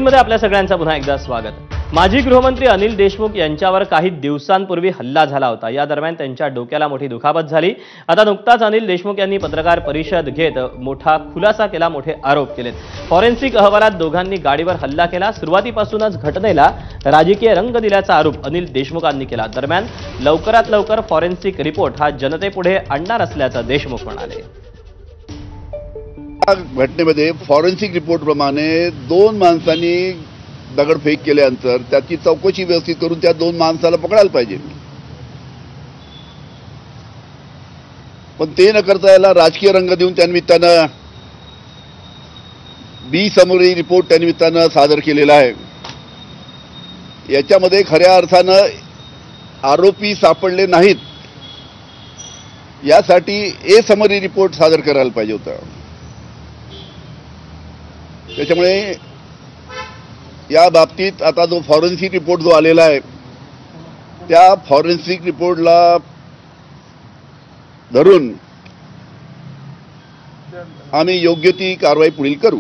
बुलेटिनमध्ये आपल्या सगळ्यांचं पुन्हा एकदा स्वागत। माजी गृहमंत्री अनिल देशमुख यांच्यावर काही दिवसांपूर्वी हल्ला झाला होता। या दरम्यान त्यांच्या डोक्याला मोठी दुखापत झाली। आता नुकताच अनिल देशमुख यांनी पत्रकार परिषद घेत मोठा खुलासा केला, मोठे आरोप केलेत। फॉरेन्सिक अहवालात दोघांनी गाडीवर हल्ला केला, सुरुवातीपासूनच घटनेला राजकीय रंग दिल्याचा आरोप अनिल देशमुखांनी केला। दरम्यान लवकरात लवकर फॉरेन्सिक रिपोर्ट हा जनतेपुढे आणणार असल्याचं देशमुख म्हणाले। घटनेमध्ये फॉरेन्सिक रिपोर्ट प्रमाणे दोन माणसांनी दगडफेक केल्यानंतर त्याची चौकशी व्यवस्थित करून त्या दोन माणसाला पकडायला पाहिजे, पण ते न करता याला राजकीय रंग देऊन त्यानिमित्तानं बी समरी रिपोर्ट त्यानिमित्तानं सादर केलेला आहे। याच्यामध्ये खऱ्या अर्थानं आरोपी सापडले नाहीत यासाठी ए समरी रिपोर्ट सादर करायला पाहिजे होता। त्याच्यामुळे या बाबतीत आता जो फॉरेन्सिक रिपोर्ट जो आलेला आहे त्या फॉरेन्सिक रिपोर्टला धरून आम्ही योग्य ती कारवाई पुढील करू।